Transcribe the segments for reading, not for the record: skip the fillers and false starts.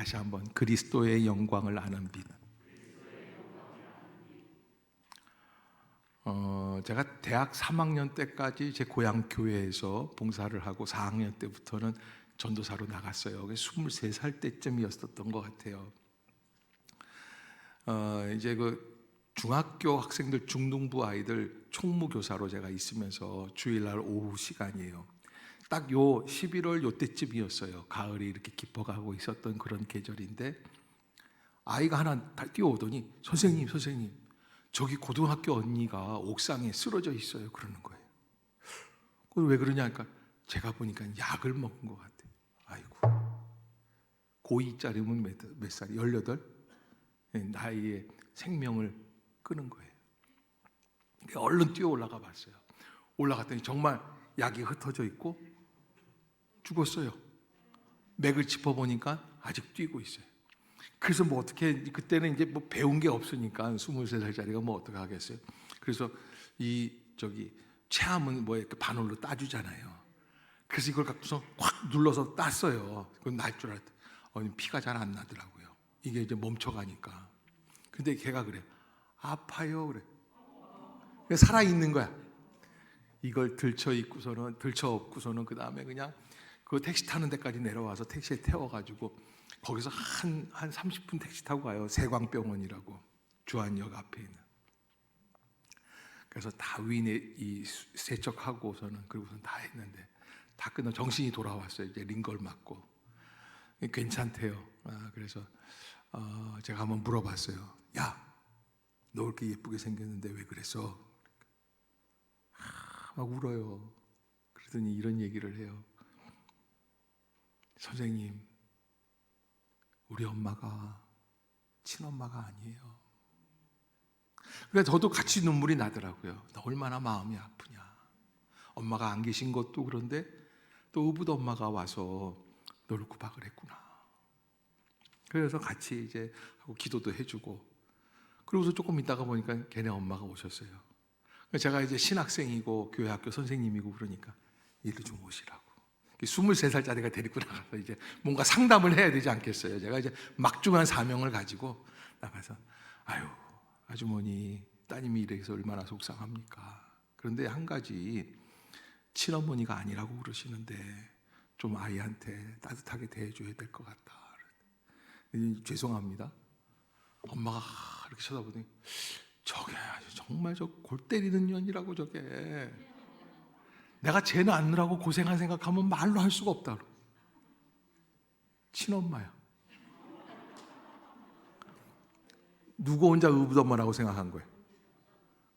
다시 한번 그리스도의 영광을 아는 빛. 제가 대학 3학년 때까지 제 고향 교회에서 봉사를 하고 4학년 때부터는 전도사로 나갔어요. 23살 때쯤이었던 것 같아요. 이제 그 중학교 학생들, 중등부 아이들 총무교사로 제가 있으면서 주일날 오후 시간이에요. 딱 요 11월 요때쯤이었어요. 가을이 이렇게 깊어가고 있었던 그런 계절인데 아이가 하나 뛰어오더니 선생님 저기 고등학교 언니가 옥상에 쓰러져 있어요 그러는 거예요. 왜 그러냐니까 제가 보니까 약을 먹은 것 같아요. 아이고, 고2짜리면 몇 살이? 18? 나이에 생명을 끊은 거예요. 얼른 뛰어 올라가 봤어요. 올라갔더니 정말 약이 흩어져 있고 죽었어요. 맥을 짚어보니까 아직 뛰고 있어요. 그래서 뭐 어떻게, 그때는 이제 뭐 배운 게 없으니까 23살짜리가 뭐 어떻게 하겠어요. 그래서 체함은 뭐 이렇게 바늘로 따주잖아요. 그래서 이걸 갖고서 확 눌러서 땄어요. 그건 날 줄 알았더니 피가 잘 안 나더라고요. 이게 이제 멈춰가니까. 근데 걔가 그래, 아파요 그래. 살아있는 거야. 이걸 들쳐 업고서는 그 다음에 그냥 그 택시 타는 데까지 내려와서 택시에 태워가지고 거기서 한 30분 택시 타고 가요. 세광병원이라고 주안역 앞에 있는. 그래서 다 위에 세척하고서는 그리고선 다 했는데 다 끝나 정신이 돌아왔어요. 이제 링걸 맞고 괜찮대요. 그래서 제가 한번 물어봤어요. 야, 너 이렇게 예쁘게 생겼는데 왜 그랬어? 막 울어요. 그러더니 이런 얘기를 해요. 선생님, 우리 엄마가 친엄마가 아니에요. 그러니까 저도 같이 눈물이 나더라고요. 너 얼마나 마음이 아프냐. 엄마가 안 계신 것도 그런데 또 의붓 엄마가 와서 너를 구박을 했구나. 그래서 같이 이제 하고 기도도 해주고, 그러고서 조금 있다가 보니까 걔네 엄마가 오셨어요. 제가 이제 신학생이고 교회 학교 선생님이고 그러니까 이리 좀 오시라고. 23살짜리가 데리고 나가서 이제 뭔가 상담을 해야 되지 않겠어요. 제가 이제 막중한 사명을 가지고 나가서, 아유, 아주머니, 따님이 이래서 얼마나 속상합니까? 그런데 한 가지, 친어머니가 아니라고 그러시는데 좀 아이한테 따뜻하게 대해줘야 될 것 같다. 죄송합니다. 엄마가 이렇게 쳐다보더니 저게 아주 정말 저 골 때리는 년이라고 저게. 내가 쟤 낳느라고 고생한 생각하면 말로 할 수가 없다. 친엄마야. 누구 혼자 의붓 엄마라고 생각한 거예요?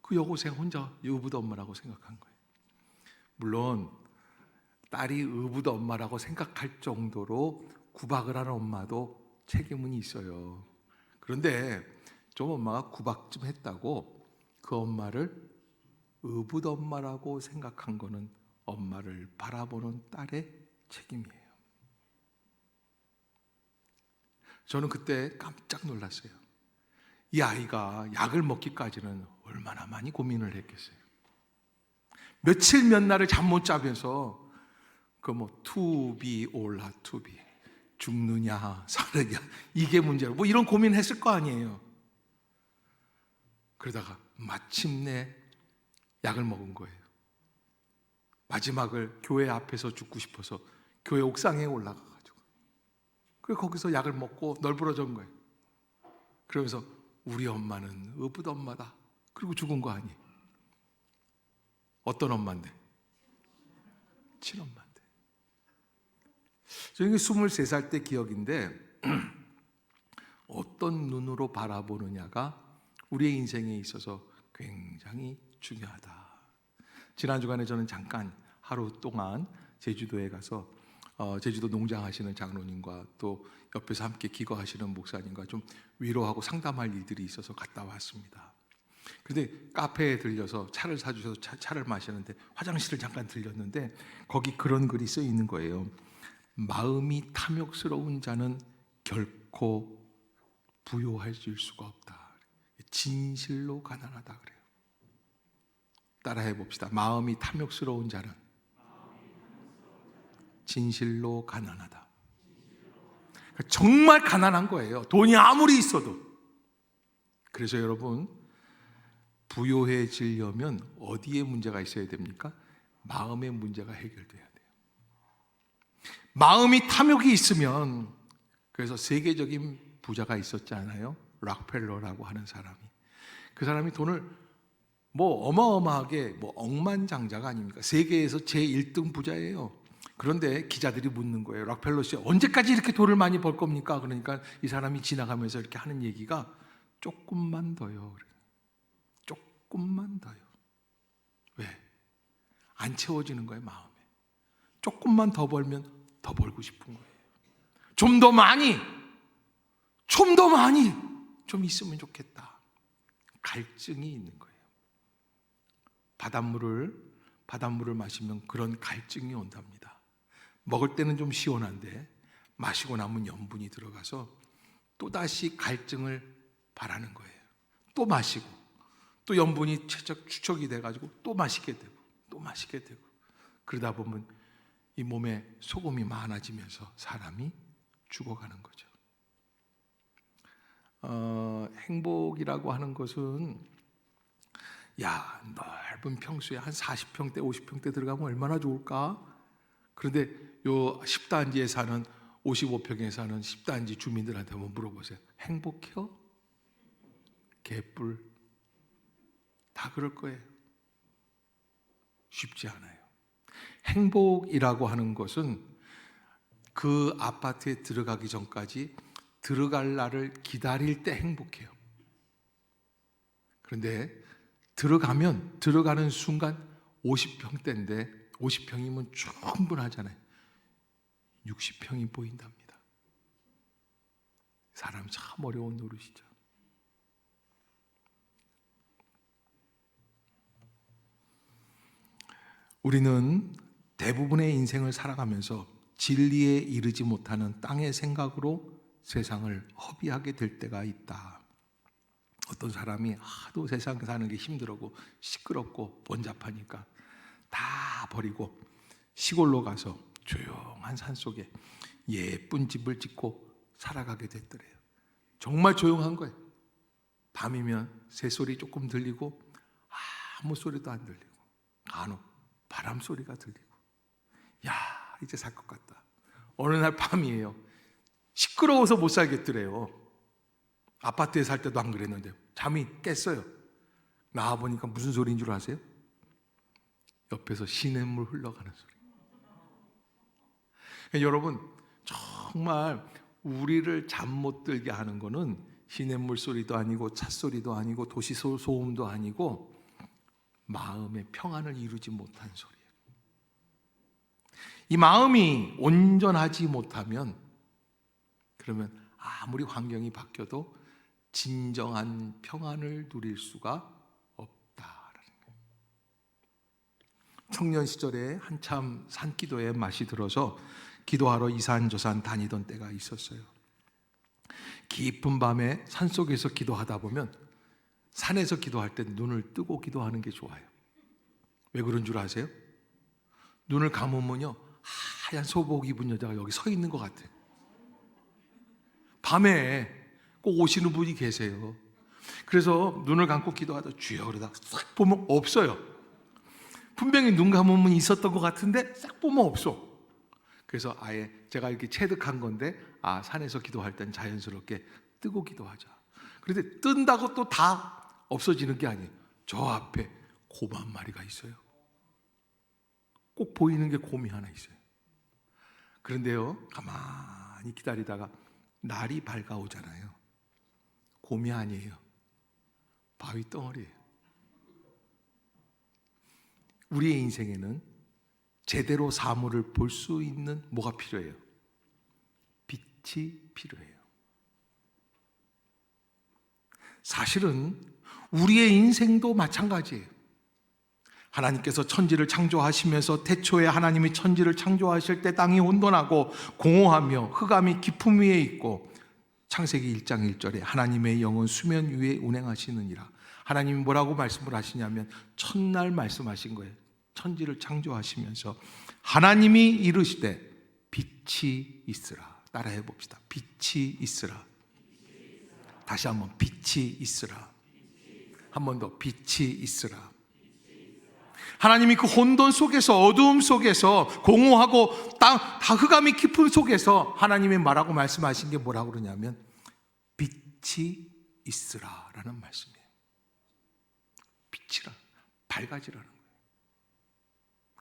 그 여고생 혼자 의붓 엄마라고 생각한 거예요. 물론 딸이 의붓 엄마라고 생각할 정도로 구박을 하는 엄마도 책임은 있어요. 그런데 좀 엄마가 구박 좀 했다고 그 엄마를 의붓 엄마라고 생각한 거는 엄마를 바라보는 딸의 책임이에요. 저는 그때 깜짝 놀랐어요. 이 아이가 약을 먹기까지는 얼마나 많이 고민을 했겠어요. 며칠 몇 날을 잠 못 자면서 투비 올라 투비, 죽느냐 사느냐 이게 문제로 뭐 이런 고민했을 거 아니에요. 그러다가 마침내 약을 먹은 거예요. 마지막을 교회 앞에서 죽고 싶어서 교회 옥상에 올라가가지고 그래서 거기서 약을 먹고 널브러진 거예요. 그러면서 우리 엄마는 의붓 엄마다. 그리고 죽은 거 아니에요. 어떤 엄마인데? 친엄마인데. 저는 23살 때 기억인데 어떤 눈으로 바라보느냐가 우리의 인생에 있어서 굉장히 중요하다. 지난 주간에 저는 잠깐 하루 동안 제주도에 가서 제주도 농장하시는 장로님과 또 옆에서 함께 기거하시는 목사님과 좀 위로하고 상담할 일들이 있어서 갔다 왔습니다. 그런데 카페에 들려서 차를 사주셔서 차를 마시는데 화장실을 잠깐 들렸는데 거기 그런 글이 써 있는 거예요. 마음이 탐욕스러운 자는 결코 부요해질 수가 없다. 진실로 가난하다 그래요. 따라해 봅시다. 마음이 탐욕스러운 자는 진실로 가난하다. 정말 가난한 거예요. 돈이 아무리 있어도. 그래서 여러분, 부유해지려면 어디에 문제가 있어야 됩니까? 마음의 문제가 해결돼야 돼요. 마음이 탐욕이 있으면, 그래서 세계적인 부자가 있었잖아요. 락펠러라고 하는 사람이. 그 사람이 돈을 어마어마하게 억만장자가 아닙니까? 세계에서 제1등 부자예요. 그런데 기자들이 묻는 거예요. 락펠러 씨, 언제까지 이렇게 돈을 많이 벌 겁니까? 그러니까 이 사람이 지나가면서 이렇게 하는 얘기가 조금만 더요. 조금만 더요. 왜? 안 채워지는 거예요, 마음에. 조금만 더 벌면 더 벌고 싶은 거예요. 좀 더 많이 좀 있으면 좋겠다. 갈증이 있는 거예요. 바닷물을 마시면 그런 갈증이 온답니다. 먹을 때는 좀 시원한데 마시고 나면 염분이 들어가서 또다시 갈증을 바라는 거예요. 또 마시고 또 염분이 축적이 돼가지고 또 마시게 되고 그러다 보면 이 몸에 소금이 많아지면서 사람이 죽어가는 거죠. 행복이라고 하는 것은 넓은 평수에 한 40평대 50평대 들어가면 얼마나 좋을까? 그런데 요 10단지에 사는 55평에 사는 10단지 주민들한테 한번 물어보세요. 행복해요? 개뿔. 다 그럴 거예요. 쉽지 않아요. 행복이라고 하는 것은 그 아파트에 들어가기 전까지 들어갈 날을 기다릴 때 행복해요. 그런데 들어가는 순간 50평대인데 50평이면 충분하잖아요. 60평이 보인답니다. 사람 참 어려운 노릇이죠. 우리는 대부분의 인생을 살아가면서 진리에 이르지 못하는 땅의 생각으로 세상을 허비하게 될 때가 있다. 어떤 사람이 하도 세상 사는 게 힘들고 시끄럽고 번잡하니까 다 버리고 시골로 가서 조용한 산속에 예쁜 집을 짓고 살아가게 됐더래요. 정말 조용한 거예요. 밤이면 새소리 조금 들리고 아무 소리도 안 들리고 간혹 바람 소리가 들리고 이제 살 것 같다. 어느 날 밤이에요. 시끄러워서 못 살겠더래요. 아파트에 살 때도 안 그랬는데 잠이 깼어요. 나와보니까 무슨 소리인 줄 아세요? 옆에서 시냇물 흘러가는 소리. 여러분, 정말 우리를 잠 못 들게 하는 거는 시냇물 소리도 아니고 찻소리도 아니고 도시 소음도 아니고 마음의 평안을 이루지 못한 소리예요. 이 마음이 온전하지 못하면 그러면 아무리 환경이 바뀌어도 진정한 평안을 누릴 수가 없다라는 거예요. 청년 시절에 한참 산기도에 맛이 들어서 기도하러 이산저산 다니던 때가 있었어요. 깊은 밤에 산속에서 기도하다 보면 산에서 기도할 때 눈을 뜨고 기도하는 게 좋아요. 왜 그런 줄 아세요? 눈을 감으면요 하얀 소복 입은 여자가 여기 서 있는 것 같아요. 밤에 꼭 오시는 분이 계세요. 그래서 눈을 감고 기도하다 주여 그러다 싹 보면 없어요. 분명히 눈 감으면 있었던 것 같은데 싹 보면 없어. 그래서 아예 제가 이렇게 체득한 건데 산에서 기도할 땐 자연스럽게 뜨고 기도하자. 그런데 뜬다고 또 다 없어지는 게 아니에요. 저 앞에 곰 한 마리가 있어요. 꼭 보이는 게 곰이 하나 있어요. 그런데요 가만히 기다리다가 날이 밝아오잖아요. 곰이 아니에요. 바위 덩어리예요. 우리의 인생에는 제대로 사물을 볼 수 있는 뭐가 필요해요? 빛이 필요해요. 사실은 우리의 인생도 마찬가지예요. 하나님께서 천지를 창조하시면서 태초에 하나님이 천지를 창조하실 때 땅이 혼돈하고 공허하며 흑암이 깊음 위에 있고 창세기 1장 1절에 하나님의 영은 수면 위에 운행하시느니라. 하나님이 뭐라고 말씀을 하시냐면 첫날 말씀하신 거예요. 천지를 창조하시면서 하나님이 이르시되 빛이 있으라. 따라해 봅시다. 빛이 있으라. 다시 한번 빛이 있으라. 한 번 더 빛이 있으라. 하나님이 그 혼돈 속에서, 어두움 속에서, 공허하고 다 흑암이 깊은 속에서 하나님이 말하고 말씀하신 게 뭐라고 그러냐면 빛이 있으라 라는 말씀이에요. 빛이라, 밝아지라는 거예요.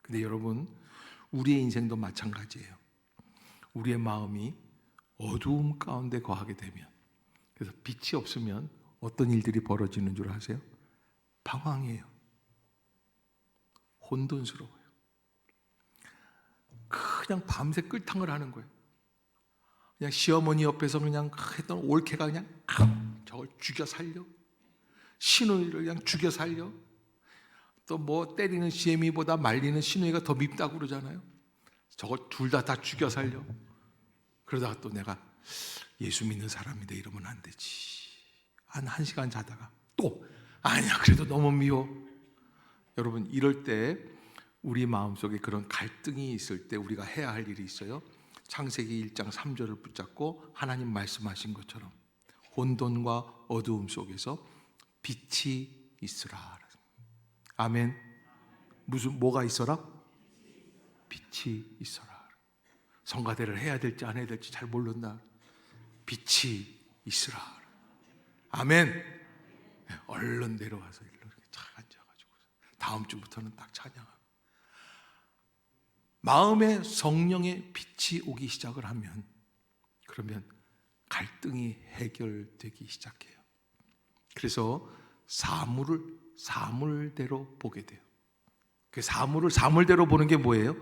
근데 여러분, 우리의 인생도 마찬가지예요. 우리의 마음이 어두움 가운데 거하게 되면, 그래서 빛이 없으면 어떤 일들이 벌어지는 줄 아세요? 방황해요. 혼돈스러워요. 그냥 밤새 끌탕을 하는 거예요. 그냥 시어머니 옆에서 그냥 했던 올케가 그냥 저걸 죽여 살려, 시누이를 그냥 죽여 살려, 또 뭐 때리는 시애미보다 말리는 시누이가 더 밉다고 그러잖아요. 저걸 둘 다 죽여 살려. 그러다가 또 내가 예수 믿는 사람인데 이러면 안 되지. 한 시간 자다가 또 아니야, 그래도 너무 미워. 여러분, 이럴 때 우리 마음속에 그런 갈등이 있을 때 우리가 해야 할 일이 있어요. 창세기 1장 3절을 붙잡고 하나님 말씀하신 것처럼 혼돈과 어두움 속에서 빛이 있으라. 아멘. 뭐가 있어라? 빛이 있어라. 성가대를 해야 될지 안 해야 될지 잘 모른다. 빛이 있으라. 아멘. 얼른 내려와서 이렇게 착 앉아가지고 다음 주부터는 딱 찬양하고, 마음에 성령의 빛이 오기 시작을 하면, 그러면 갈등이 해결되기 시작해요. 그래서 사물대로 보게 돼요. 그 사물대로 보는 게 뭐예요?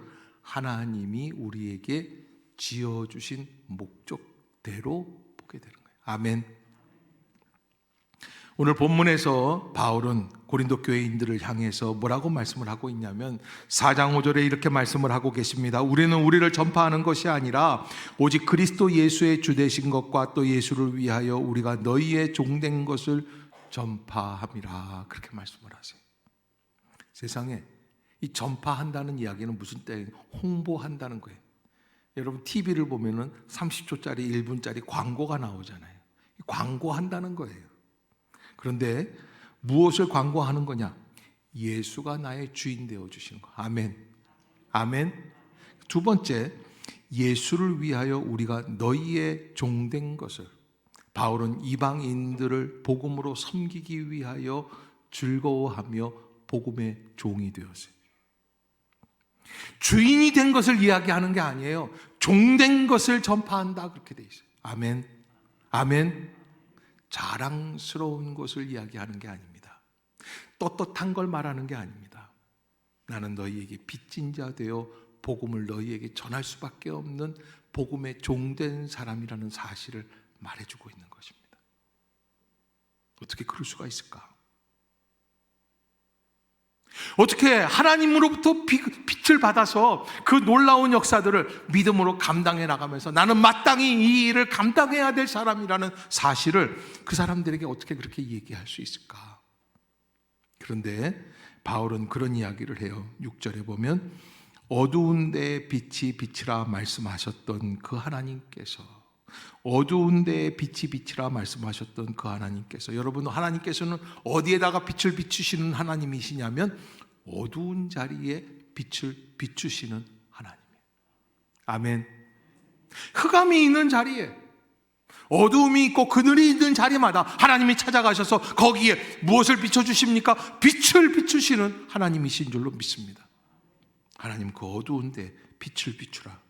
하나님이 우리에게 지어주신 목적대로 보게 되는 거예요. 아멘. 오늘 본문에서 바울은 고린도 교회인들을 향해서 뭐라고 말씀을 하고 있냐면 4장 5절에 이렇게 말씀을 하고 계십니다. 우리는 우리를 전파하는 것이 아니라 오직 그리스도 예수의 주되신 것과 또 예수를 위하여 우리가 너희의 종된 것을 전파함이라. 그렇게 말씀을 하세요. 세상에 이 전파한다는 이야기는 무슨 때예요? 홍보한다는 거예요. 여러분, TV를 보면은 30초짜리 1분짜리 광고가 나오잖아요. 광고한다는 거예요. 그런데 무엇을 광고하는 거냐? 예수가 나의 주인 되어 주시는 거. 아멘. 아멘. 두 번째, 예수를 위하여 우리가 너희의 종된 것을. 바울은 이방인들을 복음으로 섬기기 위하여 즐거워하며 복음의 종이 되었어요. 주인이 된 것을 이야기하는 게 아니에요. 종된 것을 전파한다, 그렇게 돼 있어요. 아멘. 아멘. 자랑스러운 것을 이야기하는 게 아닙니다. 떳떳한 걸 말하는 게 아닙니다. 나는 너희에게 빚진 자 되어 복음을 너희에게 전할 수밖에 없는 복음의 종된 사람이라는 사실을 말해주고 있는 것입니다. 어떻게 그럴 수가 있을까? 어떻게 하나님으로부터 빛을 받아서 그 놀라운 역사들을 믿음으로 감당해 나가면서 나는 마땅히 이 일을 감당해야 될 사람이라는 사실을 그 사람들에게 어떻게 그렇게 얘기할 수 있을까? 그런데 바울은 그런 이야기를 해요. 6절에 보면 어두운 데에 빛이 비치라 말씀하셨던 그 하나님께서, 어두운 데에 빛이 비치라 말씀하셨던 그 하나님께서, 여러분, 하나님께서는 어디에다가 빛을 비추시는 하나님이시냐면 어두운 자리에 빛을 비추시는 하나님이에요. 아멘. 흑암이 있는 자리에, 어두움이 있고 그늘이 있는 자리마다 하나님이 찾아가셔서 거기에 무엇을 비춰주십니까? 빛을 비추시는 하나님이신 줄로 믿습니다. 하나님, 그 어두운 데 빛을 비추라.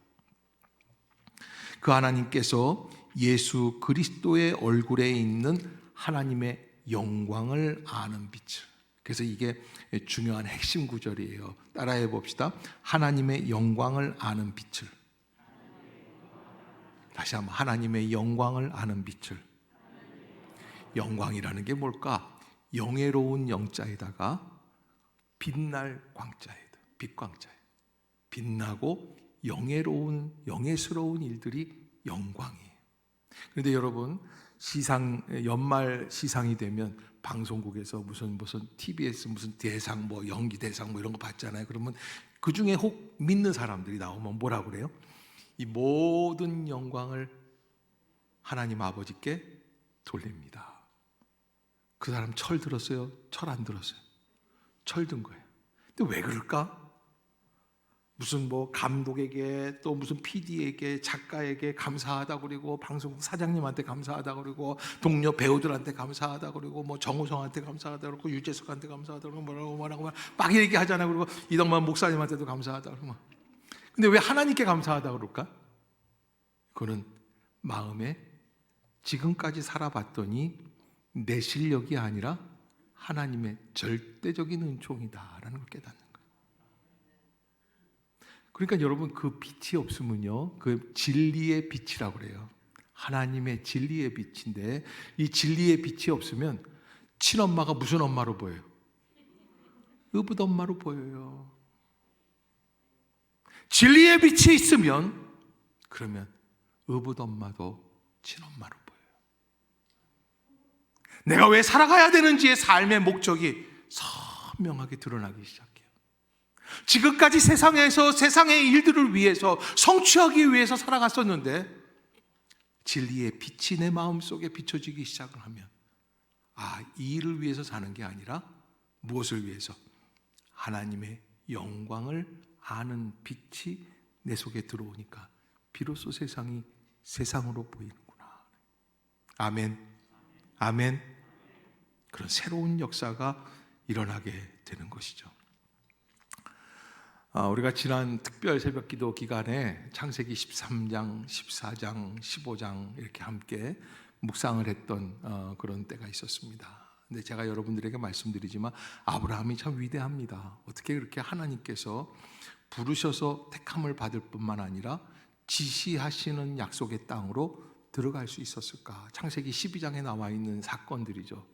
그 하나님께서 예수 그리스도의 얼굴에 있는 하나님의 영광을 아는 빛을. 그래서 이게 중요한 핵심 구절이에요. 따라해 봅시다. 하나님의 영광을 아는 빛을. 다시 한번, 하나님의 영광을 아는 빛을. 영광이라는 게 뭘까? 영예로운 영자에다가 빛날 광자에다, 빛광자에. 빛나고 영예스러운 일들이 영광이에요. 그런데 여러분, 연말 시상이 되면 방송국에서 무슨 TBS 무슨 대상, 뭐 연기 대상 뭐 이런 거 받잖아요. 그러면 그 중에 혹 믿는 사람들이 나오면 뭐라 그래요? 이 모든 영광을 하나님 아버지께 돌립니다. 그 사람 철 들었어요? 철 안 들었어요? 철 든 거예요. 근데 왜 그럴까? 무슨 뭐 감독에게 또 무슨 PD에게 작가에게 감사하다 그러고 방송 사장님한테 감사하다 그러고 동료 배우들한테 감사하다 그러고 뭐 정우성한테 감사하다 그러고 유재석한테 감사하다 그러고 뭐라고 막 얘기하잖아요. 그리고 이덕만 목사님한테도 감사하다 그러고. 근데 왜 하나님께 감사하다 그럴까? 그거는 마음에 지금까지 살아봤더니 내 실력이 아니라 하나님의 절대적인 은총이다라는 걸 깨닫는 거예요. 그러니까 여러분, 그 빛이 없으면요, 그 진리의 빛이라고 그래요. 하나님의 진리의 빛인데, 이 진리의 빛이 없으면 친엄마가 무슨 엄마로 보여요? 의붓엄마로 보여요. 진리의 빛이 있으면 그러면 의붓엄마도 친엄마로 보여요. 내가 왜 살아가야 되는지의 삶의 목적이 선명하게 드러나기 시작해요. 지금까지 세상에서 세상의 일들을 위해서 성취하기 위해서 살아갔었는데 진리의 빛이 내 마음속에 비춰지기 시작을 하면 이 일을 위해서 사는 게 아니라 무엇을 위해서? 하나님의 영광을 아는 빛이 내 속에 들어오니까 비로소 세상이 세상으로 보이는구나. 아멘. 아멘. 그런 새로운 역사가 일어나게 되는 것이죠. 우리가 지난 특별 새벽기도 기간에 창세기 13장, 14장, 15장 이렇게 함께 묵상을 했던 그런 때가 있었습니다. 근데 제가 여러분들에게 말씀드리지만 아브라함이 참 위대합니다. 어떻게 그렇게 하나님께서 부르셔서 택함을 받을 뿐만 아니라 지시하시는 약속의 땅으로 들어갈 수 있었을까? 창세기 12장에 나와 있는 사건들이죠.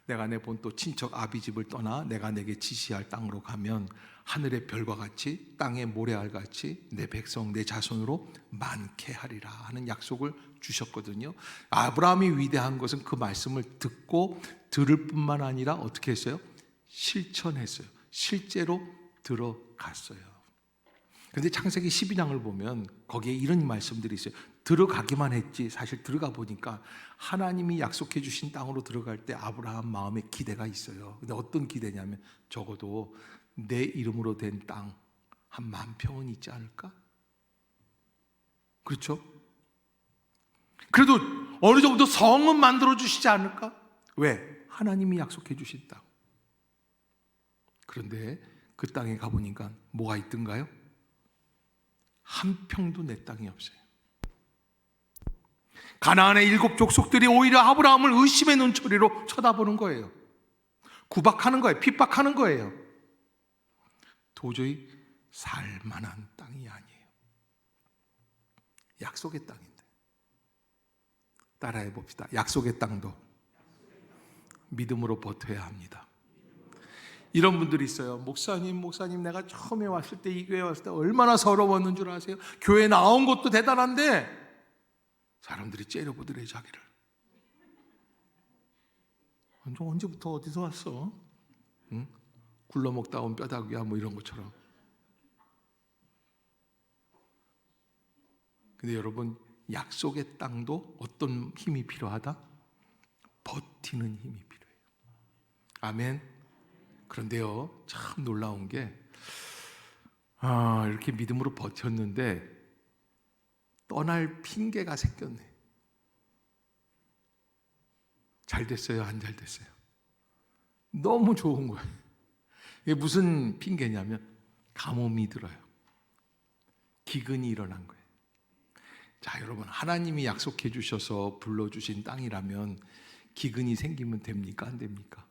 내가 내 본토 친척 아비집을 떠나 내가 내게 지시할 땅으로 가면 하늘의 별과 같이 땅의 모래알 같이 내 백성 내 자손으로 많게 하리라 하는 약속을 주셨거든요. 아브라함이 위대한 것은 그 말씀을 듣고 들을 뿐만 아니라 어떻게 했어요? 실천했어요. 실제로 들어갔어요. 그런데 창세기 12장을 보면 거기에 이런 말씀들이 있어요. 들어가기만 했지 사실 들어가 보니까 하나님이 약속해 주신 땅으로 들어갈 때 아브라함 마음에 기대가 있어요. 근데 어떤 기대냐면 적어도 내 이름으로 된 땅 한 10,000평은 있지 않을까? 그렇죠? 그래도 어느 정도 성은 만들어 주시지 않을까? 왜? 하나님이 약속해 주신 땅. 그런데 그 땅에 가보니까 뭐가 있던가요? 한 평도 내 땅이 없어요. 가나안의 7 족속들이 오히려 아브라함을 의심의 눈초리로 쳐다보는 거예요. 구박하는 거예요. 핍박하는 거예요. 도저히 살만한 땅이 아니에요. 약속의 땅인데. 따라해 봅시다. 약속의 땅도 믿음으로 버텨야 합니다. 이런 분들이 있어요. 목사님 내가 처음에 왔을 때 이 교회 왔을 때 얼마나 서러웠는 줄 아세요? 교회 나온 것도 대단한데 사람들이 째려보더래 자기를. 언제부터 어디서 왔어? 응? 굴러먹다 온 뼈다귀야 뭐 이런 것처럼. 근데 여러분 약속의 땅도 어떤 힘이 필요하다? 버티는 힘이 필요해요. 아멘. 그런데요 참 놀라운 게 이렇게 믿음으로 버텼는데 떠날 핑계가 생겼네. 잘 됐어요? 안 잘 됐어요? 너무 좋은 거예요. 이게 무슨 핑계냐면 가뭄이 들어요. 기근이 일어난 거예요. 자, 여러분 하나님이 약속해 주셔서 불러주신 땅이라면 기근이 생기면 됩니까? 안 됩니까?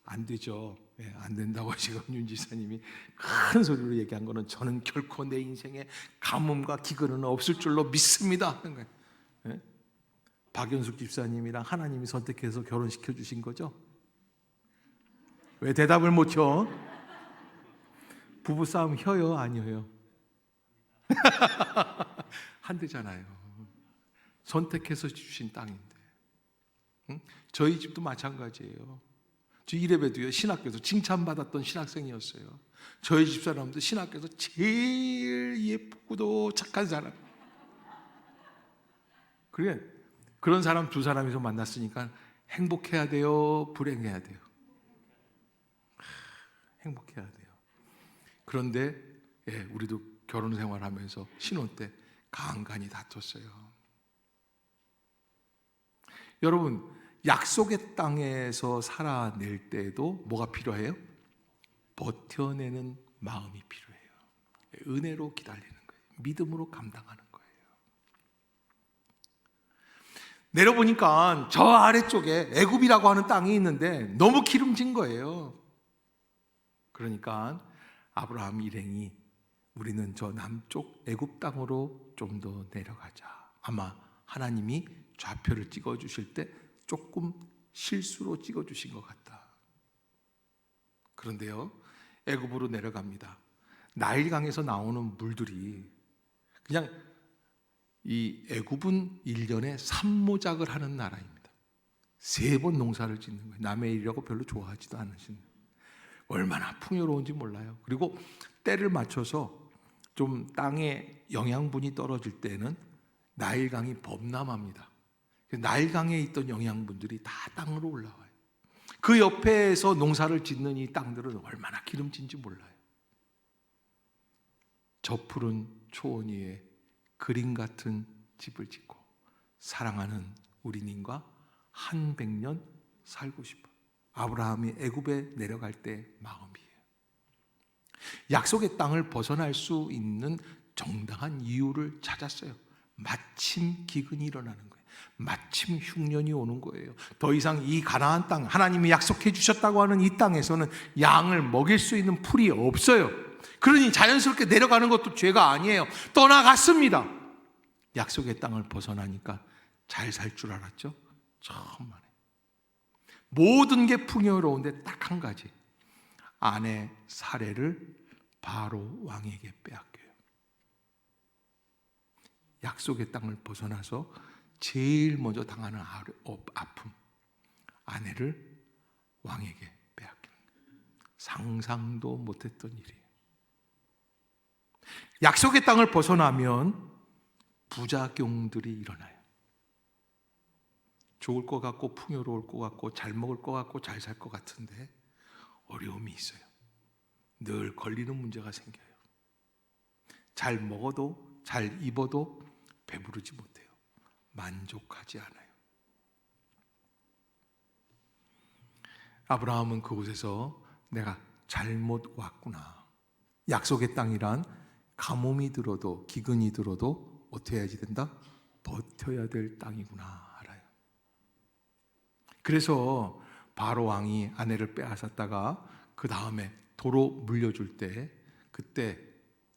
안 되죠. 안 된다고 지금 윤 지사님이 큰 소리로 얘기한 거는 저는 결코 내 인생에 가뭄과 기근은 없을 줄로 믿습니다 하는 거예요. 박연숙 집사님이랑 하나님이 선택해서 결혼시켜 주신 거죠? 왜 대답을 못 쳐? 부부싸움 혀요? 아니에요? 한대잖아요. 선택해서 주신 땅인데. 저희 집도 마찬가지예요. 저 이래봬도요 신학교에서 칭찬받았던 신학생이었어요. 저희 집사람도 신학교에서 제일 예쁘고도 착한 사람. 그래, 그런 사람 두 사람이서 만났으니까 행복해야 돼요, 불행해야 돼요? 행복해야 돼요. 그런데 우리도 결혼 생활하면서 신혼 때 간간히 다퉜어요. 여러분, 약속의 땅에서 살아낼 때에도 뭐가 필요해요? 버텨내는 마음이 필요해요. 은혜로 기다리는 거예요. 믿음으로 감당하는 거예요. 내려보니까 저 아래쪽에 애굽이라고 하는 땅이 있는데 너무 기름진 거예요. 그러니까 아브라함 일행이 우리는 저 남쪽 애굽 땅으로 좀 더 내려가자. 아마 하나님이 좌표를 찍어 주실 때 조금 실수로 찍어 주신 것 같다. 그런데요, 애굽으로 내려갑니다. 나일강에서 나오는 물들이 그냥, 이 애굽은 1년에 산모작을 하는 나라입니다. 3번 농사를 짓는 거예요. 남의 일이라고 별로 좋아하지도 않으시는, 얼마나 풍요로운지 몰라요. 그리고 때를 맞춰서 좀 땅에 영양분이 떨어질 때는 나일강이 범람합니다. 나일강에 있던 영양분들이 다 땅으로 올라와요. 그 옆에서 농사를 짓는 이 땅들은 얼마나 기름진지 몰라요. 저 푸른 초원 위에 그림 같은 집을 짓고 사랑하는 우리님과 한 100년 살고 싶어. 아브라함이 애굽에 내려갈 때 마음이에요. 약속의 땅을 벗어날 수 있는 정당한 이유를 찾았어요. 마침 기근이 일어나는 거예요. 마침 흉년이 오는 거예요. 더 이상 이 가나안 땅, 하나님이 약속해 주셨다고 하는 이 땅에서는 양을 먹일 수 있는 풀이 없어요. 그러니 자연스럽게 내려가는 것도 죄가 아니에요. 떠나갔습니다. 약속의 땅을 벗어나니까 잘 살 줄 알았죠? 천만에. 모든 게 풍요로운데 딱 한 가지, 아내 사례를 바로 왕에게 빼앗겨요. 약속의 땅을 벗어나서 제일 먼저 당하는 아픔, 아내를 왕에게 빼앗기는 거예요. 상상도 못했던 일이에요. 약속의 땅을 벗어나면 부작용들이 일어나요. 좋을 것 같고 풍요로울 것 같고 잘 먹을 것 같고 잘 살 것 같은데 어려움이 있어요. 늘 걸리는 문제가 생겨요. 잘 먹어도 잘 입어도 배부르지 못해요. 만족하지 않아요. 아브라함은 그곳에서 내가 잘못 왔구나. 약속의 땅이란 가뭄이 들어도 기근이 들어도 어떻게 해야지 된다? 버텨야 될 땅이구나 알아요. 그래서 바로 왕이 아내를 빼앗았다가 그 다음에 도로 물려줄 때, 그때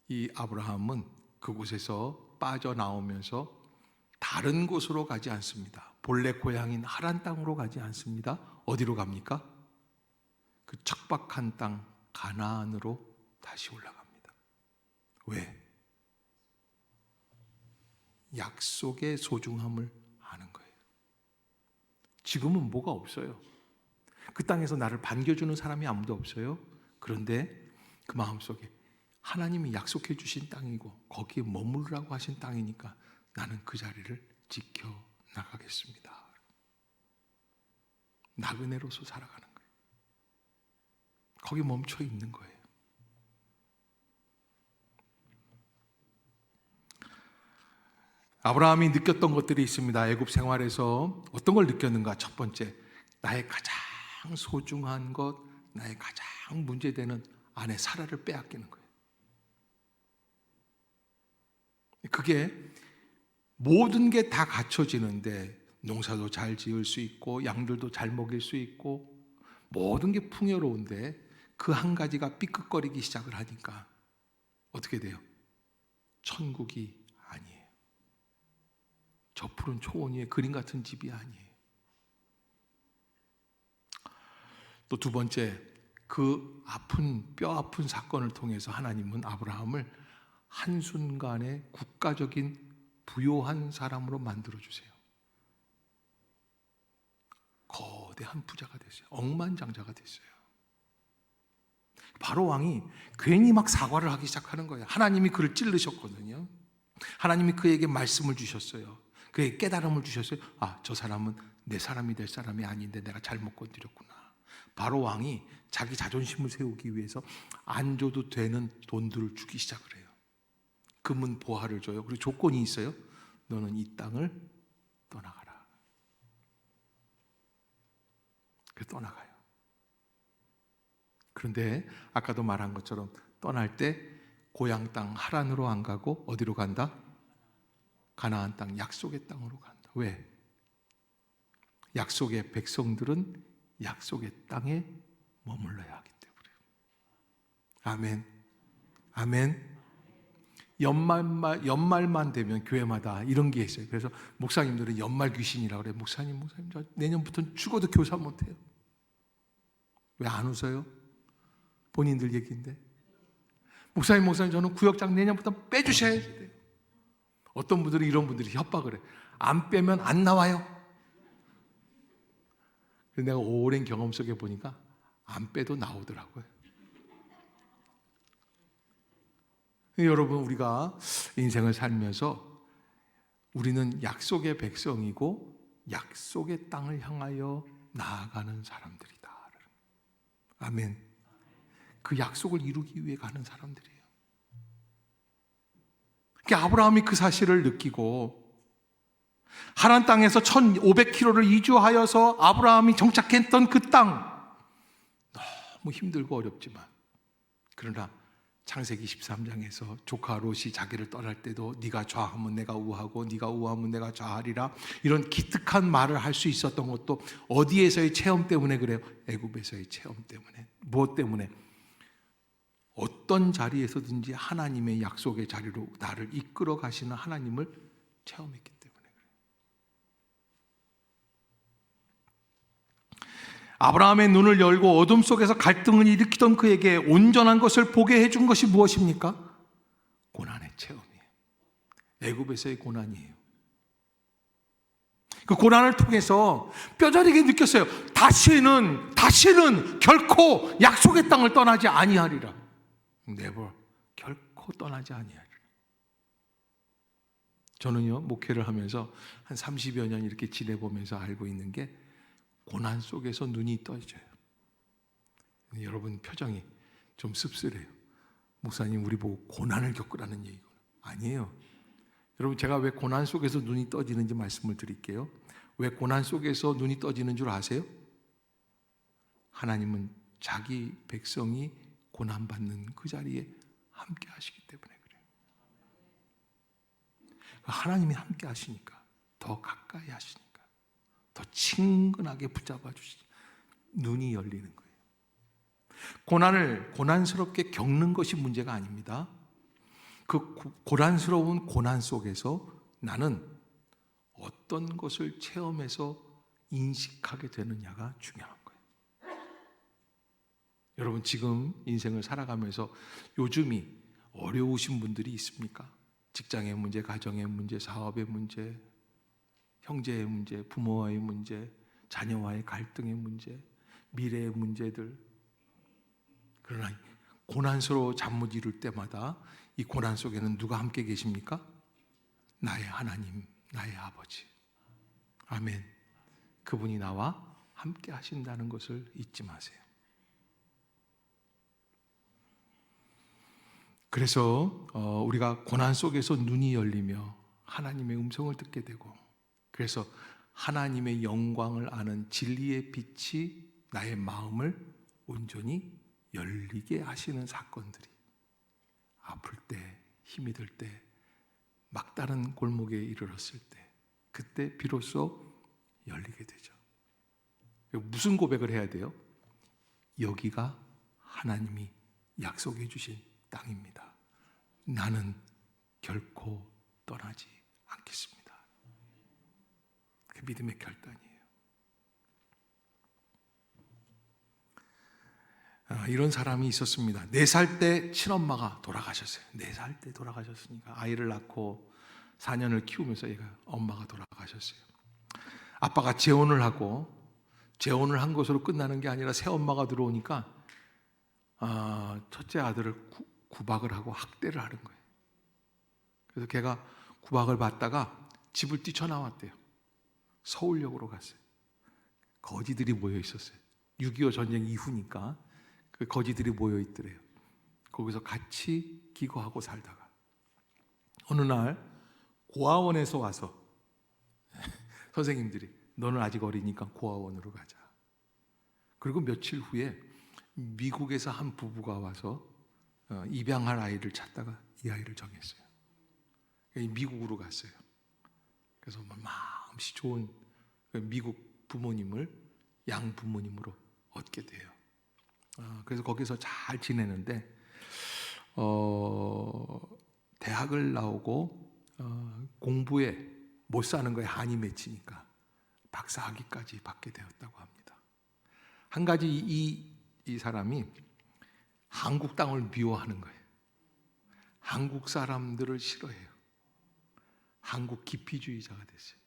이 아브라함은 그곳에서 빠져나오면서 다른 곳으로 가지 않습니다. 본래 고향인 하란 땅으로 가지 않습니다. 어디로 갑니까? 그 척박한 땅 가나안으로 다시 올라갑니다. 왜? 약속의 소중함을 아는 거예요. 지금은 뭐가 없어요. 그 땅에서 나를 반겨주는 사람이 아무도 없어요. 그런데 그 마음속에 하나님이 약속해 주신 땅이고 거기에 머무르라고 하신 땅이니까 나는 그 자리를 지켜나가겠습니다. 나그네로서 살아가는 거예요. 거기 멈춰 있는 거예요. 아브라함이 느꼈던 것들이 있습니다. 애굽 생활에서 어떤 걸 느꼈는가? 첫 번째, 나의 가장 소중한 것, 나의 가장 문제되는 아내 사라를 빼앗기는 거예요. 그게 모든 게 다 갖춰지는데 농사도 잘 지을 수 있고 양들도 잘 먹일 수 있고 모든 게 풍요로운데 그 한 가지가 삐끗거리기 시작을 하니까 어떻게 돼요? 천국이 아니에요. 저 푸른 초원 위에 그림 같은 집이 아니에요. 또 두 번째, 그 아픈 뼈 아픈 사건을 통해서 하나님은 아브라함을 한순간에 국가적인 부요한 사람으로 만들어주세요. 거대한 부자가 됐어요. 억만장자가 됐어요. 바로 왕이 괜히 막 사과를 하기 시작하는 거예요. 하나님이 그를 찔르셨거든요. 하나님이 그에게 말씀을 주셨어요. 그의 깨달음을 주셨어요. 아, 저 사람은 내 사람이 될 사람이 아닌데 내가 잘못 건드렸구나. 바로 왕이 자기 자존심을 세우기 위해서 안 줘도 되는 돈들을 주기 시작을 해요. 금은 보화를 줘요. 그리고 조건이 있어요. 너는 이 땅을 떠나가라. 그래서 떠나가요. 그런데 아까도 말한 것처럼 떠날 때 고향 땅 하란으로 안 가고 어디로 간다? 가나안 땅, 약속의 땅으로 간다. 왜? 약속의 백성들은 약속의 땅에 머물러야 하기 때문에. 아멘. 아멘. 연말만 되면 교회마다 이런 게 있어요. 그래서 목사님들은 연말 귀신이라고 그래요. 목사님, 저 내년부터는 죽어도 교사 못해요. 왜 안 웃어요? 본인들 얘기인데. 목사님, 저는 구역장 내년부터 빼주셔야 돼요. 어떤 분들은 이런 분들이 협박을 해요. 안 빼면 안 나와요. 그래서 내가 오랜 경험 속에 보니까 안 빼도 나오더라고요. 여러분, 우리가 인생을 살면서 우리는 약속의 백성이고 약속의 땅을 향하여 나아가는 사람들이다. 아멘. 그 약속을 이루기 위해 가는 사람들이에요. 아브라함이 그 사실을 느끼고 하란 땅에서 1500km를 이주하여서 아브라함이 정착했던 그 땅, 너무 힘들고 어렵지만, 그러나 창세기 13장에서 조카 롯이 자기를 떠날 때도 네가 좌하면 내가 우하고 네가 우하면 내가 좌하리라, 이런 기특한 말을 할 수 있었던 것도 어디에서의 체험 때문에 그래요? 애굽에서의 체험 때문에. 무엇 때문에? 어떤 자리에서든지 하나님의 약속의 자리로 나를 이끌어 가시는 하나님을 체험했기 때문에 그래요. 아브라함의 눈을 열고 어둠 속에서 갈등을 일으키던 그에게 온전한 것을 보게 해준 것이 무엇입니까? 고난의 체험이에요. 애굽에서의 고난이에요. 그 고난을 통해서 뼈저리게 느꼈어요. 다시는 결코 약속의 땅을 떠나지 아니하리라. never, 결코 떠나지 아니하리라. 저는요, 목회를 하면서 한 30여 년 이렇게 지내보면서 알고 있는 게, 고난 속에서 눈이 떠져요. 여러분 표정이 좀 씁쓸해요. 목사님, 우리 보고 고난을 겪으라는 얘기구나. 아니에요. 여러분, 제가 왜 고난 속에서 눈이 떠지는지 말씀을 드릴게요. 왜 고난 속에서 눈이 떠지는 줄 아세요? 하나님은 자기 백성이 고난받는 그 자리에 함께 하시기 때문에 그래요. 하나님이 함께 하시니까, 더 가까이 하시니까, 더 친근하게 붙잡아 주시니 눈이 열리는 거예요. 고난을 고난스럽게 겪는 것이 문제가 아닙니다. 그 고난스러운 고난 속에서 나는 어떤 것을 체험해서 인식하게 되느냐가 중요한 거예요. 여러분, 지금 인생을 살아가면서 요즘이 어려우신 분들이 있습니까? 직장의 문제, 가정의 문제, 사업의 문제, 형제의 문제, 부모와의 문제, 자녀와의 갈등의 문제, 미래의 문제들. 그러나 고난스러워 잠 못 이룰 때마다 이 고난 속에는 누가 함께 계십니까? 나의 하나님, 나의 아버지. 아멘. 그분이 나와 함께 하신다는 것을 잊지 마세요. 그래서 우리가 고난 속에서 눈이 열리며 하나님의 음성을 듣게 되고, 그래서 하나님의 영광을 아는 진리의 빛이 나의 마음을 온전히 열리게 하시는 사건들이, 아플 때, 힘이 들 때, 막다른 골목에 이르렀을 때, 그때 비로소 열리게 되죠. 무슨 고백을 해야 돼요? 여기가 하나님이 약속해 주신 땅입니다. 나는 결코 떠나지 않겠습니다. 그 믿음의 결단이에요. 이런 사람이 있었습니다. 4살 때 친엄마가 돌아가셨어요. 4살 때 돌아가셨으니까 아이를 낳고 4년을 키우면서 엄마가 돌아가셨어요. 아빠가 재혼을 하고, 재혼을 한 것으로 끝나는 게 아니라 새엄마가 들어오니까 첫째 아들을 구박을 하고 학대를 하는 거예요. 그래서 걔가 구박을 받다가 집을 뛰쳐나왔대요. 서울역으로 갔어요. 거지들이 모여 있었어요. 6.25 전쟁 이후니까 그 거지들이 모여 있더래요. 거기서 같이 기거하고 살다가 어느 날 고아원에서 와서 선생님들이 너는 아직 어리니까 고아원으로 가자. 그리고 며칠 후에 미국에서 한 부부가 와서 입양할 아이를 찾다가 이 아이를 정했어요. 미국으로 갔어요. 그래서 마음씨 좋은 미국 부모님을 양부모님으로 얻게 돼요. 그래서 거기서 잘 지내는데 대학을 나오고 공부에 못 사는 거에 한이 맺히니까 박사학위까지 받게 되었다고 합니다. 한 가지 이 사람이 한국 땅을 미워하는 거예요. 한국 사람들을 싫어해요. 한국 기피주의자가 됐어요.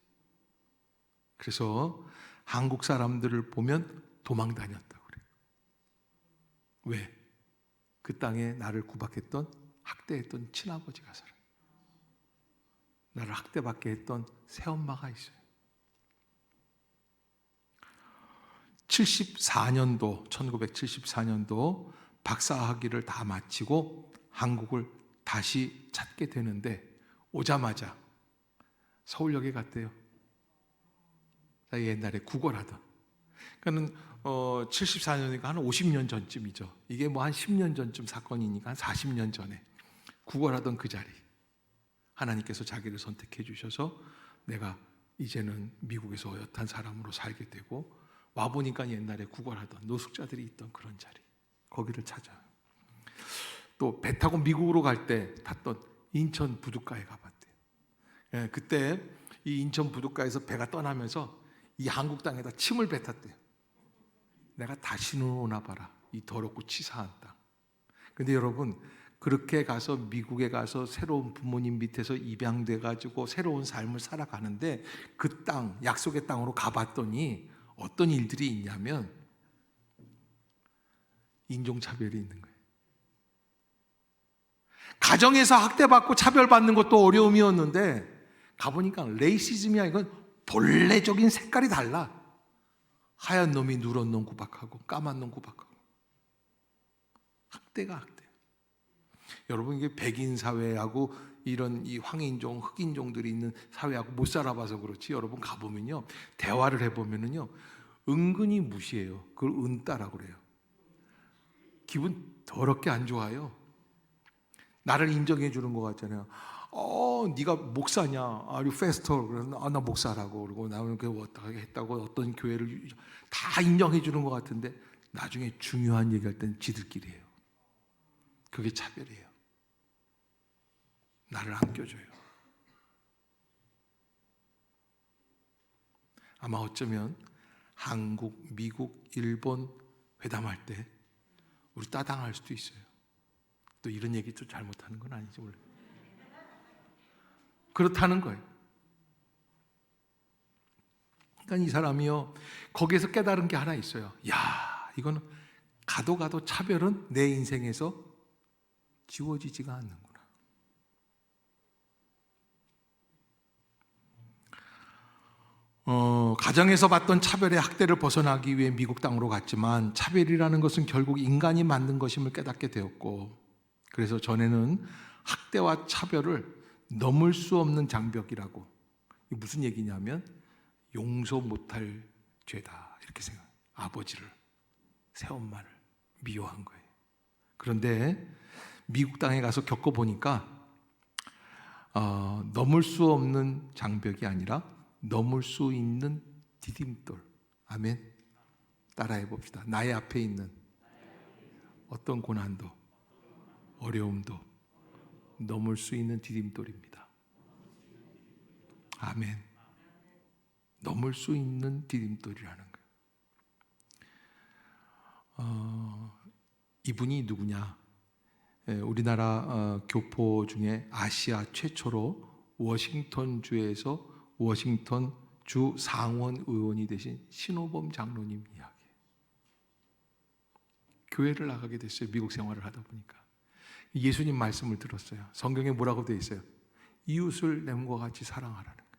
그래서 한국 사람들을 보면 도망 다녔다고 그래요. 왜? 그 땅에 나를 구박했던, 학대했던 친아버지가 살아요. 나를 학대받게 했던 새엄마가 있어요. 1974년도 박사학위를 다 마치고 한국을 다시 찾게 되는데 오자마자 서울역에 갔대요. 옛날에 구걸하던. 그러니까는 74년이니까 한 50년 전쯤이죠. 이게 뭐 한 10년 전쯤 사건이니까 한 40년 전에 구걸하던 그 자리. 하나님께서 자기를 선택해 주셔서 내가 이제는 미국에서 어엿한 사람으로 살게 되고 와보니까 옛날에 구걸하던 노숙자들이 있던 그런 자리. 거기를 찾아요. 또 배 타고 미국으로 갈 때 탔던 인천 부둣가에 가봤대요. 예, 그때 이 인천 부둣가에서 배가 떠나면서 이 한국 땅에다 침을 뱉었대요. 내가 다시는 오나 봐라. 이 더럽고 치사한 땅. 근데 여러분 그렇게 가서 미국에 가서 새로운 부모님 밑에서 입양돼 가지고 새로운 삶을 살아가는데 그 땅, 약속의 땅으로 가봤더니 어떤 일들이 있냐면 인종차별이 있는 거예요. 가정에서 학대받고 차별받는 것도 어려움이었는데 가보니까 레이시즘이야. 이건 본래적인 색깔이 달라. 하얀 놈이 누런 놈 구박하고 까만 놈 구박하고 학대가 학대. 여러분 이게 백인 사회하고 이런 이 황인종, 흑인종들이 있는 사회하고 못 살아봐서 그렇지 여러분 가보면요 대화를 해보면은요 은근히 무시해요. 그걸 은따라고 그래요. 기분 더럽게 안 좋아요. 나를 인정해 주는 것 같잖아요. 네가 목사냐? Are you pastor? 그래서 나 목사라고 그러고 나는 그 어떻게 했다고 어떤 교회를 다 인정해 주는 것 같은데 나중에 중요한 얘기할 때는 지들끼리 해요. 그게 차별이에요. 나를 안 껴줘요. 아마 어쩌면 한국, 미국, 일본 회담할 때 우리 따당할 수도 있어요. 또 이런 얘기 좀 잘못하는 건 아니지 원래. 그렇다는 거예요. 그러니까 이 사람이요 거기에서 깨달은 게 하나 있어요. 야, 이거는 가도 차별은 내 인생에서 지워지지가 않는구나. 가정에서 받던 차별의 학대를 벗어나기 위해 미국 땅으로 갔지만 차별이라는 것은 결국 인간이 만든 것임을 깨닫게 되었고 그래서 전에는 학대와 차별을 넘을 수 없는 장벽이라고 이게 무슨 얘기냐면 용서 못할 죄다 이렇게 생각해요. 아버지를 새엄마를 미워한 거예요. 그런데 미국 땅에 가서 겪어보니까 넘을 수 없는 장벽이 아니라 넘을 수 있는 디딤돌. 아멘. 따라해 봅시다. 나의 앞에 있는 어떤 고난도 어려움도 넘을 수 있는 디딤돌입니다. 아멘. 넘을 수 있는 디딤돌이라는 거예요. 이분이 누구냐? 우리나라 교포 중에 아시아 최초로 워싱턴주에서 워싱턴 주 상원 의원이 되신 신호범 장로님 이야기. 교회를 나가게 됐어요. 미국 생활을 하다 보니까. 예수님 말씀을 들었어요. 성경에 뭐라고 되어 있어요? 이웃을 내 몸과 같이 사랑하라는 거예요.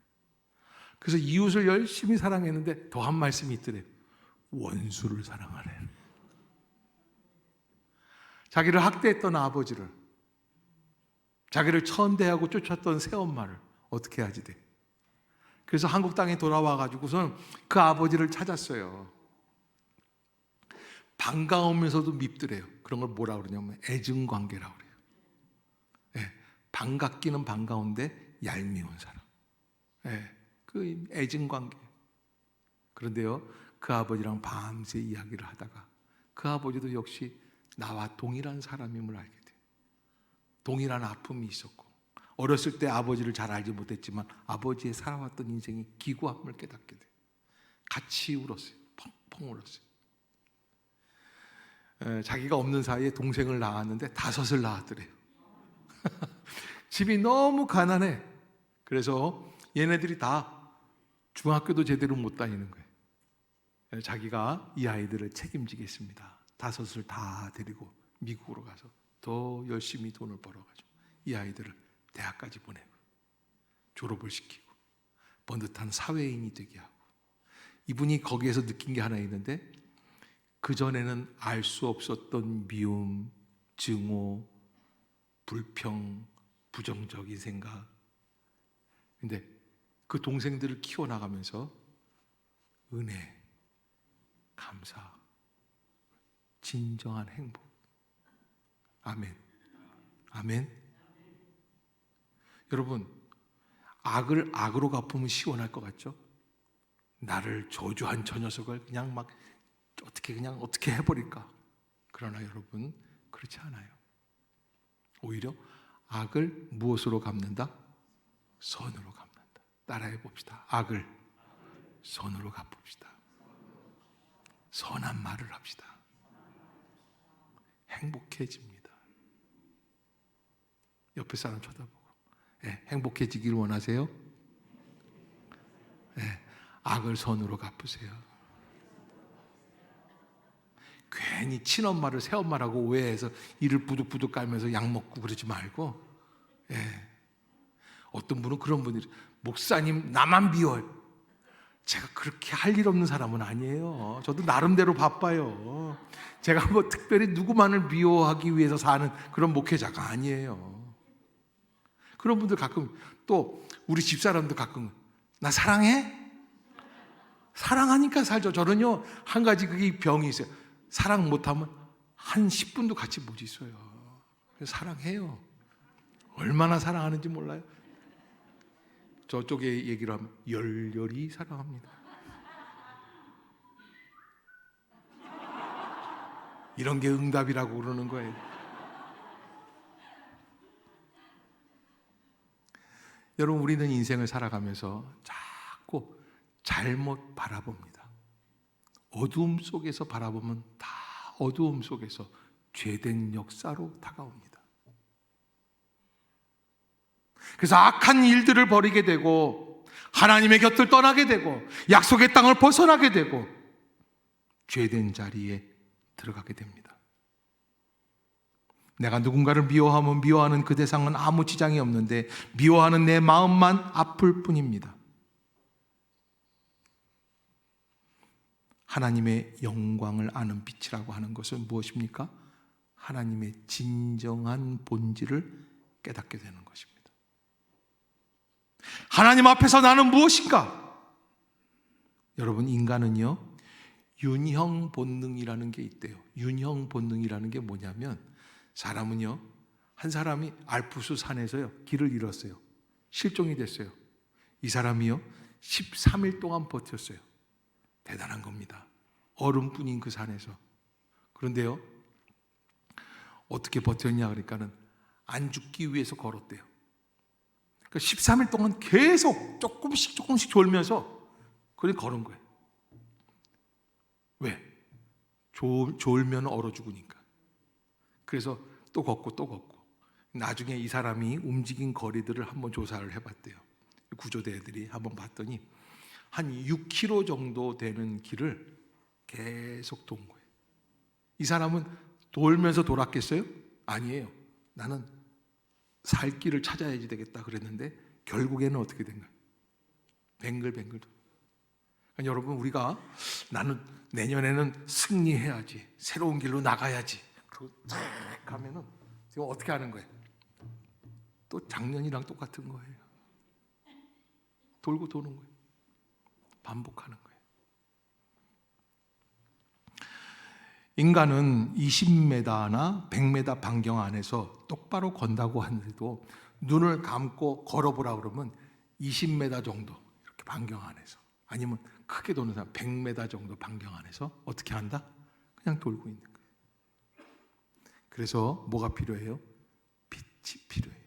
그래서 이웃을 열심히 사랑했는데 더한 말씀이 있더래요. 원수를 사랑하래. 자기를 학대했던 아버지를, 자기를 천대하고 쫓았던 새엄마를 어떻게 하지 돼? 그래서 한국 땅에 돌아와 가지고선 그 아버지를 찾았어요. 반가우면서도 밉더래요. 그런 걸 뭐라 그러냐면 애증관계라고 그래요. 네, 반갑기는 반가운데 얄미운 사람. 네, 그 애증관계. 그런데요, 그 아버지랑 밤새 이야기를 하다가 그 아버지도 역시 나와 동일한 사람임을 알게 돼요. 동일한 아픔이 있었고, 어렸을 때 아버지를 잘 알지 못했지만 아버지의 살아왔던 인생이 기구함을 깨닫게 돼요. 같이 울었어요. 펑펑 울었어요. 자기가 없는 사이에 동생을 낳았는데 5을 낳았더래요. 집이 너무 가난해. 그래서 얘네들이 다 중학교도 제대로 못 다니는 거예요. 자기가 이 아이들을 책임지겠습니다. 5을 다 데리고 미국으로 가서 더 열심히 돈을 벌어가지고 이 아이들을 대학까지 보내고 졸업을 시키고 번듯한 사회인이 되게 하고, 이분이 거기에서 느낀 게 하나 있는데, 그전에는 알 수 없었던 미움, 증오, 불평, 부정적인 생각. 근데 그 동생들을 키워나가면서 은혜, 감사, 진정한 행복. 아멘. 아멘. 여러분, 악을 악으로 갚으면 시원할 것 같죠? 나를 저주한 저 녀석을 그냥 막 어떻게 해버릴까? 그러나 여러분, 그렇지 않아요. 오히려 악을 무엇으로 갚는다? 선으로 갚는다. 따라해 봅시다. 악을 선으로 갚읍시다. 선한 말을 합시다. 행복해집니다. 옆에 사람 쳐다보고, 행복해지길 원하세요? 악을 선으로 갚으세요. 괜히 친엄마를 새엄마라고 오해해서 이를 부득부득 깔면서 약 먹고 그러지 말고, 어떤 분은 그런 분들이, 목사님 나만 미워요. 제가 그렇게 할 일 없는 사람은 아니에요. 저도 나름대로 바빠요. 제가 뭐 특별히 누구만을 미워하기 위해서 사는 그런 목회자가 아니에요. 그런 분들 가끔, 또 우리 집사람도 가끔, 나 사랑해? 사랑하니까 살죠. 저는요, 한 가지 그게 병이 있어요. 사랑 못하면 한 10분도 같이 못 있어요. 그래서 사랑해요. 얼마나 사랑하는지 몰라요. 저쪽에 얘기를 하면 열렬히 사랑합니다. 이런 게 응답이라고 그러는 거예요. 여러분, 우리는 인생을 살아가면서 자꾸 잘못 바라봅니다. 어두움 속에서 바라보면 다 어두움 속에서 죄된 역사로 다가옵니다. 그래서 악한 일들을 벌이게 되고, 하나님의 곁을 떠나게 되고, 약속의 땅을 벗어나게 되고, 죄된 자리에 들어가게 됩니다. 내가 누군가를 미워하면 미워하는 그 대상은 아무 지장이 없는데 미워하는 내 마음만 아플 뿐입니다. 하나님의 영광을 아는 빛이라고 하는 것은 무엇입니까? 하나님의 진정한 본질을 깨닫게 되는 것입니다. 하나님 앞에서 나는 무엇인가? 여러분, 인간은요, 윤형 본능이라는 게 있대요. 윤형 본능이라는 게 뭐냐면, 사람은요, 한 사람이 알프스 산에서요, 길을 잃었어요. 실종이 됐어요. 이 사람이요, 13일 동안 버텼어요. 대단한 겁니다. 얼음뿐인 그 산에서. 그런데요, 어떻게 버텼냐 그러니까는 안 죽기 위해서 걸었대요. 그러니까 13일 동안 계속 조금씩 졸면서 그렇게 걸은 거예요. 왜? 졸면 얼어 죽으니까. 그래서 또 걷고 나중에 이 사람이 움직인 거리들을 한번 조사를 해봤대요. 구조대들이 한번 봤더니 한 6km 정도 되는 길을 계속 돈 거예요. 이 사람은 돌면서 돌았겠어요? 아니에요. 나는 살 길을 찾아야지 되겠다 그랬는데 결국에는 어떻게 된 거예요? 뱅글뱅글. 그러니까 여러분, 우리가 나는 내년에는 승리해야지, 새로운 길로 나가야지, 그리고 쫙 가면은 지금 어떻게 하는 거예요? 또 작년이랑 똑같은 거예요. 돌고 도는 거예요. 반복하는 거예요. 인간은 20m나 100m 반경 안에서 똑바로 건다고 하는데도 눈을 감고 걸어보라 그러면 20m 정도 이렇게 반경 안에서, 아니면 크게 도는 사람 100m 정도 반경 안에서 어떻게 한다? 그냥 돌고 있는 거예요. 그래서 뭐가 필요해요? 빛이 필요해요.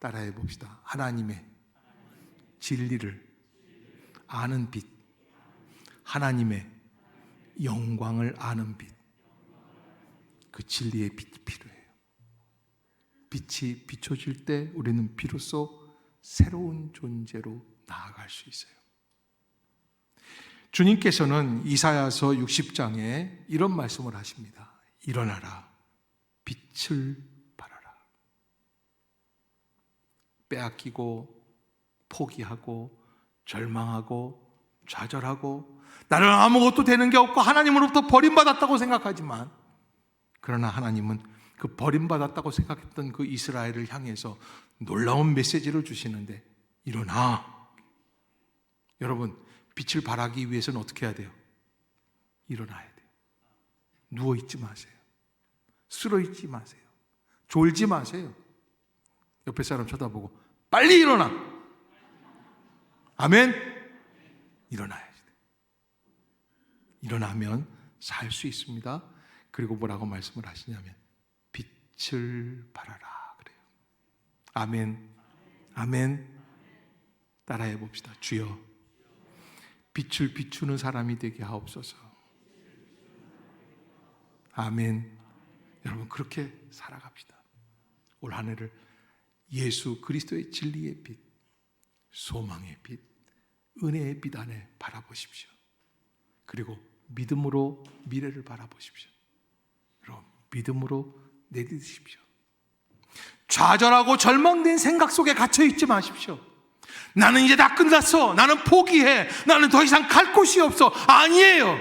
따라해 봅시다. 하나님의 진리를 아는 빛, 하나님의 영광을 아는 빛, 그 진리의 빛이 필요해요. 빛이 비춰질 때 우리는 비로소 새로운 존재로 나아갈 수 있어요. 주님께서는 이사야서 60장에 이런 말씀을 하십니다. 일어나라, 빛을 발하라. 빼앗기고 포기하고 절망하고 좌절하고 나는 아무것도 되는 게 없고 하나님으로부터 버림받았다고 생각하지만, 그러나 하나님은 그 버림받았다고 생각했던 그 이스라엘을 향해서 놀라운 메시지를 주시는데, 일어나. 여러분, 빛을 발하기 위해서는 어떻게 해야 돼요? 일어나야 돼요. 누워있지 마세요. 쓰러있지 마세요. 졸지 마세요. 옆에 사람 쳐다보고 빨리 일어나. 아멘. 일어나야지. 일어나면 살 수 있습니다. 그리고 뭐라고 말씀을 하시냐면 빛을 발하라 그래요. 아멘. 아멘. 따라해 봅시다. 주여, 빛을 비추는 사람이 되게 하옵소서. 아멘. 여러분, 그렇게 살아갑시다. 올 한 해를 예수 그리스도의 진리의 빛, 소망의 빛, 은혜의 빛 안에 바라보십시오. 그리고 믿음으로 미래를 바라보십시오. 여러분, 믿음으로 내딛으십시오. 좌절하고 절망된 생각 속에 갇혀 있지 마십시오. 나는 이제 다 끝났어, 나는 포기해, 나는 더 이상 갈 곳이 없어. 아니에요.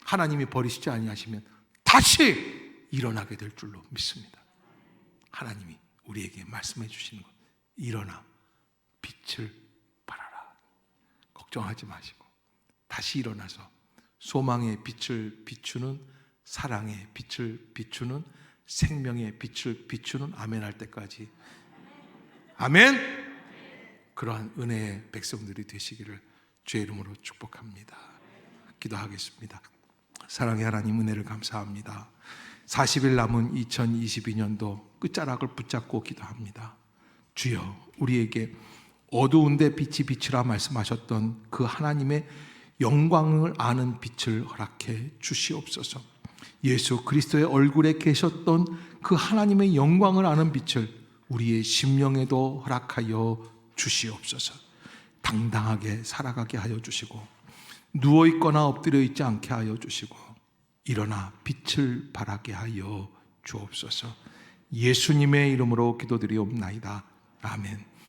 하나님이 버리시지 아니하시면 다시 일어나게 될 줄로 믿습니다. 하나님이 우리에게 말씀해 주시는 것, 일어나 빛을 발하라. 걱정하지 마시고 다시 일어나서 소망의 빛을 비추는, 사랑의 빛을 비추는, 생명의 빛을 비추는 아멘 할 때까지, 아멘. 그러한 은혜의 백성들이 되시기를 주의 이름으로 축복합니다. 기도하겠습니다. 사랑의 하나님, 은혜를 감사합니다. 40일 남은 2022년도 끝자락을 붙잡고 기도합니다. 주여, 우리에게 어두운데 빛이 비치라 말씀하셨던 그 하나님의 영광을 아는 빛을 허락해 주시옵소서. 예수 그리스도의 얼굴에 계셨던 그 하나님의 영광을 아는 빛을 우리의 심령에도 허락하여 주시옵소서. 당당하게 살아가게 하여 주시고, 누워있거나 엎드려 있지 않게 하여 주시고, 일어나 빛을 발하게 하여 주옵소서. 예수님의 이름으로 기도드리옵나이다. 아멘.